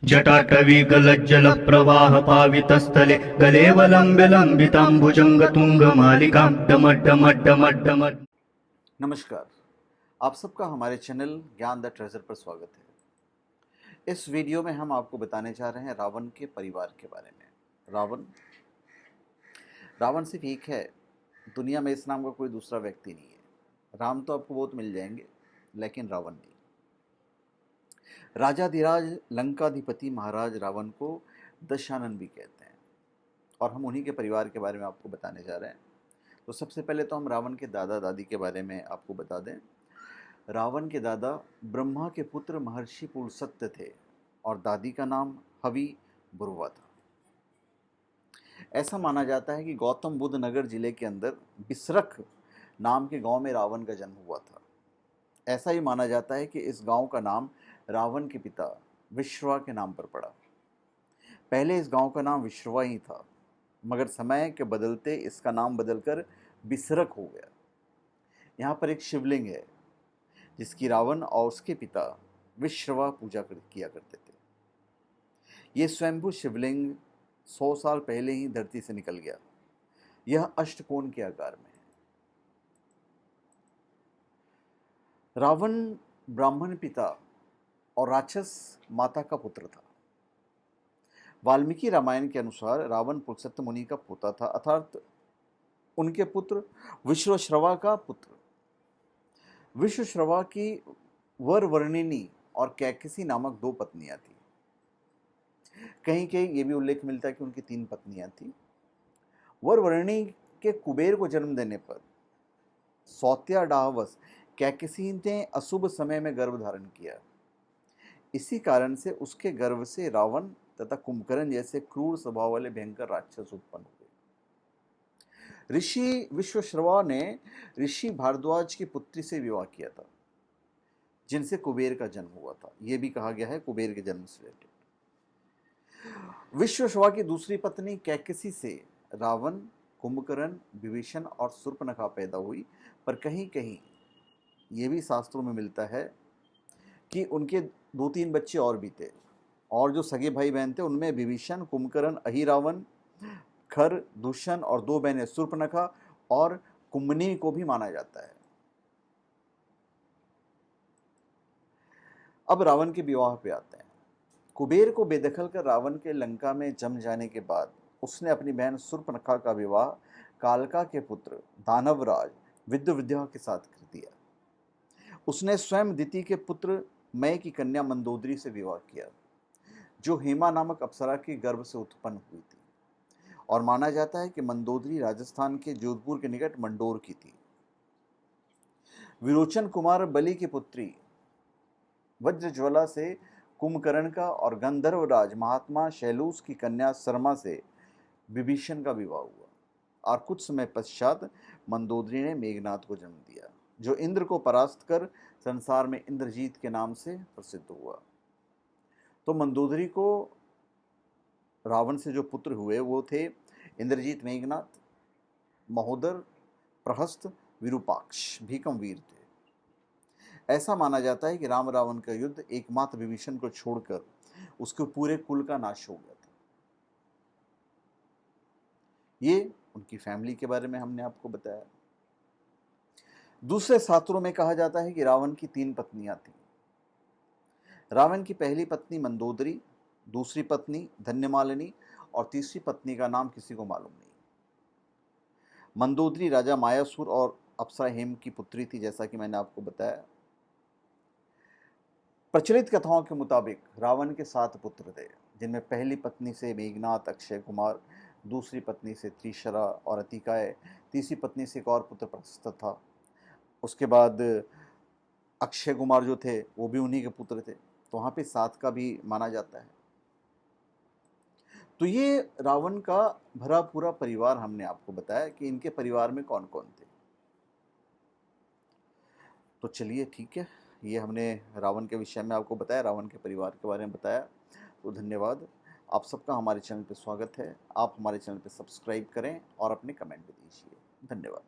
जटाटवी गलज्जल प्रवाह पावितस्थले गलेवलम्ब्य लम्बिताम्बुजङ्गतुङ्गमालिकां डमड्डमड्डमड्डमड्। नमस्कार, आप सबका हमारे चैनल ज्ञान द ट्रेजर पर स्वागत है। इस वीडियो में हम आपको बताने जा रहे हैं रावण के परिवार के बारे में। रावण सिर्फ एक है, दुनिया में इस नाम का कोई दूसरा व्यक्ति नहीं है। राम तो आपको बहुत मिल जाएंगे, लेकिन रावण नहीं। राजाधिराज लंकाधिपति महाराज रावण को दशानन भी कहते हैं, और हम उन्हीं के परिवार के बारे में आपको बताने जा रहे हैं। तो सबसे पहले तो हम रावण के दादा दादी के बारे में आपको बता दें। रावण के दादा ब्रह्मा के पुत्र महर्षि पुलस्त्य थे, और दादी का नाम हवि बुर्वा था। ऐसा माना जाता है कि गौतम बुद्ध नगर जिले के अंदर बिसरख नाम के गांव में रावण का जन्म हुआ था। ऐसा ही माना जाता है कि इस गांव का नाम रावण के पिता विश्रवा के नाम पर पड़ा। पहले इस गांव का नाम विश्रवा ही था, मगर समय के बदलते इसका नाम बदलकर बिसरख हो गया। यहाँ पर एक शिवलिंग है जिसकी रावण और उसके पिता विश्रवा पूजा किया करते थे। ये स्वयंभू शिवलिंग 100 साल पहले ही धरती से निकल गया। यह अष्टकोण के आकार में है। रावण ब्राह्मण पिता और राक्षस माता का पुत्र था। वाल्मीकि रामायण के अनुसार रावण पुलस्त्य मुनि का पोता था, अर्थात उनके पुत्र विश्वश्रवा का पुत्र। विश्वश्रवा की वरवर्णिनी और कैकसी नामक 2 पत्नियां थीं। कहीं कहीं ये भी उल्लेख मिलता है कि उनकी 3 पत्नियां थीं। वरवर्णिनी के कुबेर को जन्म देने पर सौत्याडाहवश कैकसी ने अशुभ समय में गर्भ धारण किया। इसी कारण से उसके गर्भ से रावण तथा कुंभकर्ण जैसे क्रूर स्वभाव वाले भयंकर राक्षस उत्पन्न हुए। ऋषि विश्वश्रवा ने ऋषि भारद्वाज की पुत्री से विवाह किया था, जिनसे कुबेर का जन्म हुआ था। यह भी कहा गया है कुबेर के जन्म से रिलेटेड। विश्वश्रवा की दूसरी पत्नी कैकसी से रावण, कुंभकर्ण, विभीषण और शूर्पणखा पैदा हुई, पर कहीं कहीं ये भी शास्त्रों में मिलता है कि उनके 2-3 बच्चे और भी थे, और जो सगे भाई बहन थे उनमें विभीषण, कुंभकर्ण, अहिरावण, खर, दुष्यंत और 2 बहनें शूर्पणखा और कुंभनी को भी माना जाता है। अब रावण के विवाह पे आते हैं। कुबेर को बेदखल कर रावण के लंका में जम जाने के बाद उसने अपनी बहन शूर्पणखा का विवाह कालका के पुत्र दानवराज विद्युविद्या के साथ कर दिया। उसने स्वयं दिति के पुत्र मय की कन्या मंदोदरी से विवाह किया, जो हेमा नामक अप्सरा के गर्भ से उत्पन्न हुई थी, और माना जाता है कि मंदोदरी राजस्थान के जोधपुर के निकट मंडोर की थी। विरोचन कुमार बलि की पुत्री वज्रज्वाला से कुंभकर्ण का और गंधर्वराज महात्मा शैलूस की कन्या शर्मा से विभीषण का विवाह हुआ, और कुछ समय पश्चात मंदोदरी ने मेघनाद को जन्म दिया, जो इंद्र को परास्त कर संसार में इंद्रजीत के नाम से प्रसिद्ध हुआ। तो मंदोदरी को रावण से जो पुत्र हुए वो थे इंद्रजीत, मेघनाद, महोदर, प्रहस्त, विरूपाक्ष, भीकमवीर थे। ऐसा माना जाता है कि राम रावण का युद्ध एकमात्र विभीषण को छोड़कर उसके पूरे कुल का नाश हो गया था। ये उनकी फैमिली के बारे में हमने आपको बताया। दूसरे शास्त्रों में कहा जाता है कि रावण की 3 पत्नियां थीं। रावण की पहली पत्नी मंदोदरी, दूसरी पत्नी धन्यमालिनी और तीसरी पत्नी का नाम किसी को मालूम नहीं। मंदोदरी राजा मायासुर और अप्सरा हेम की पुत्री थी, जैसा कि मैंने आपको बताया। प्रचलित कथाओं के मुताबिक रावण के 7 पुत्र थे, जिनमें पहली पत्नी से मेघनाद, अक्षय कुमार, दूसरी पत्नी से त्रिशरा और अतिकाय, तीसरी पत्नी से एक और पुत्र प्रस्थ था। उसके बाद अक्षय कुमार जो थे वो भी उन्हीं के पुत्र थे, तो वहाँ पे 7 का भी माना जाता है। तो ये रावण का भरा पूरा परिवार हमने आपको बताया कि इनके परिवार में कौन कौन थे। तो चलिए ठीक है, ये हमने रावण के विषय में आपको बताया, रावण के परिवार के बारे में बताया। तो धन्यवाद। आप सबका हमारे चैनल पे स्वागत है। आप हमारे चैनल पे सब्सक्राइब करें और अपने कमेंट भी दीजिए। धन्यवाद।